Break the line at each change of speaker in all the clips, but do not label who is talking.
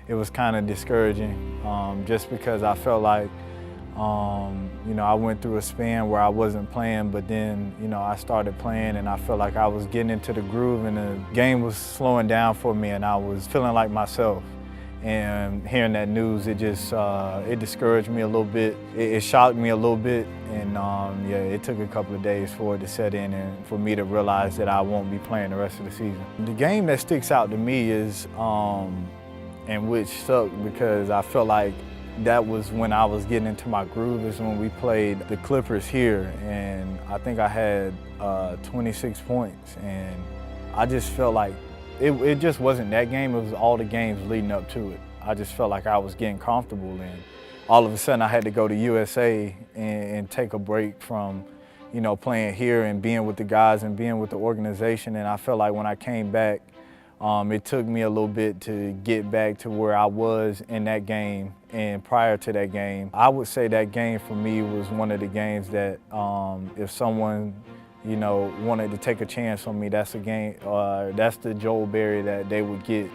it was kind of discouraging, just because I felt like, I went through a span where I wasn't playing, but then, I started playing and I felt like I was getting into the groove and the game was slowing down for me and I was feeling like myself. And hearing that news, it just, it discouraged me a little bit. It shocked me a little bit. And yeah, it took a couple of days for it to set in and for me to realize that I won't be playing the rest of the season. The game that sticks out to me is, and which sucked because I felt like that was when I was getting into my groove, is when we played the Clippers here. And I think I had 26 points. And I just felt like it just wasn't that game, it was all the games leading up to it. I just felt like I was getting comfortable and all of a sudden I had to go to USA and take a break from, playing here and being with the guys and being with the organization. And I felt like when I came back, it took me a little bit to get back to where I was in that game and prior to that game. I would say that game for me was one of the games that if someone wanted to take a chance on me, that's a game, that's the Joel Berry that they would get,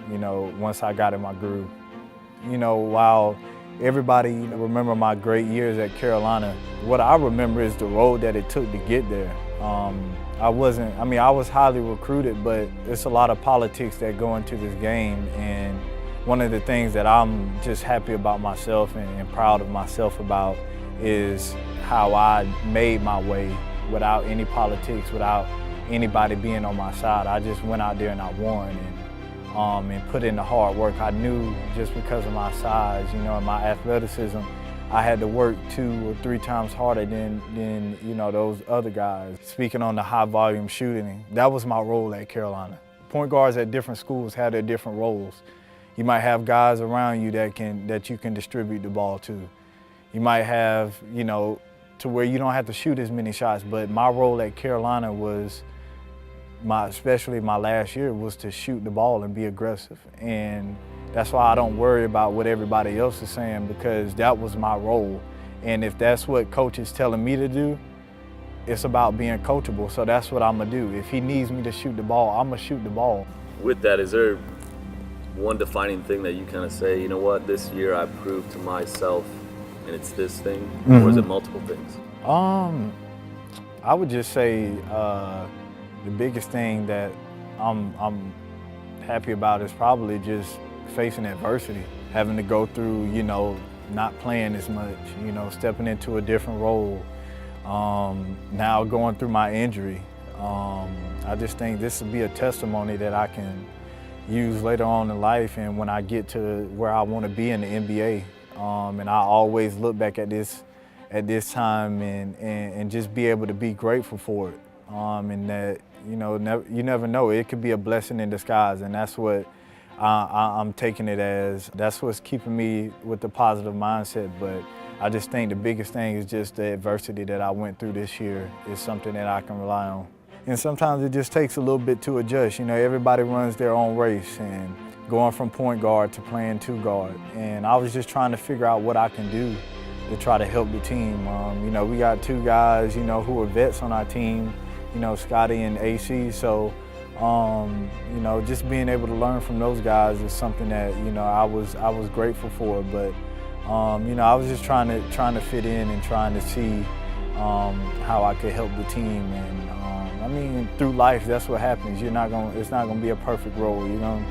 once I got in my groove. While everybody remember my great years at Carolina, what I remember is the road that it took to get there. I was highly recruited, but it's a lot of politics that go into this game. And one of the things that I'm just happy about myself and proud of myself about is how I made my way without any politics, without anybody being on my side. I just went out there and I won and put in the hard work. I knew just because of my size, and my athleticism, I had to work 2 or 3 times harder than those other guys. Speaking on the high volume shooting, that was my role at Carolina. Point guards at different schools had their different roles. You might have guys around you that you can distribute the ball to. You might have, to where you don't have to shoot as many shots, but my role at Carolina was, especially my last year, was to shoot the ball and be aggressive. And that's why I don't worry about what everybody else is saying, because that was my role. And if that's what coach is telling me to do, it's about being coachable, so that's what I'm gonna do. If he needs me to shoot the ball, I'm gonna shoot the ball.
With that, is there one defining thing that you kind of say, you know what, this year I proved to myself and it's this thing, or is it multiple things?
I would just say the biggest thing that I'm happy about is probably just facing adversity, having to go through, not playing as much, stepping into a different role, now going through my injury. I just think this will be a testimony that I can use later on in life and when I get to where I want to be in the NBA. And I always look back at this time and just be able to be grateful for it. And that, you never know, it could be a blessing in disguise, and that's what I'm taking it as. That's what's keeping me with the positive mindset. But I just think the biggest thing is just the adversity that I went through this year is something that I can rely on. And sometimes it just takes a little bit to adjust. Everybody runs their own race, and going from point guard to playing 2 guard. And I was just trying to figure out what I can do to try to help the team. We got 2 guys, who are vets on our team, Scotty and AC. So, just being able to learn from those guys is something that, I was grateful for. But, I was just trying to fit in and trying to see how I could help the team. And through life, that's what happens. It's not gonna be a perfect role. You're gonna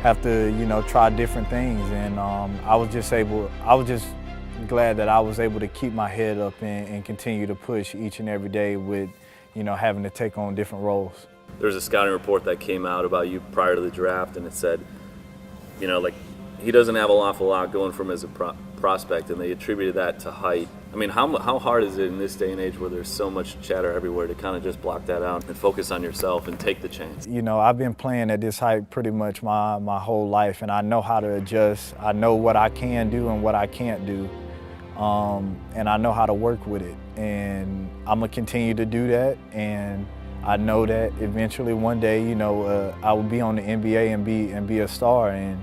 have to, try different things. And I was just glad that I was able to keep my head up and continue to push each and every day with, having to take on different roles.
There's a scouting report that came out about you prior to the draft, and it said, he doesn't have an awful lot going from as a prospect, and they attributed that to height. How hard is it in this day and age where there's so much chatter everywhere to kind of just block that out and focus on yourself and take the chance?
I've been playing at this height pretty much my whole life, and I know how to adjust. I know what I can do and what I can't do, and I know how to work with it. And I'm gonna continue to do that, and I know that eventually one day, I will be on the NBA and be a star, and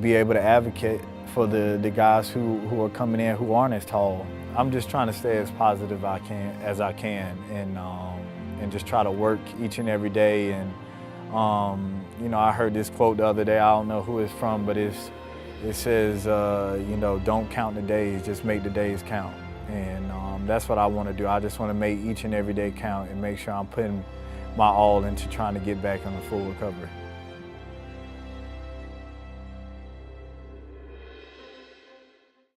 be able to advocate for the guys who are coming in who aren't as tall. I'm just trying to stay as positive as I can and just try to work each and every day and you know, I heard this quote the other day. I don't know who it's from, but it says, you know, don't count the days, just make the days count. And that's what I want to do. I just want to make each and every day count and make sure I'm putting my all into trying to get back on the full recovery.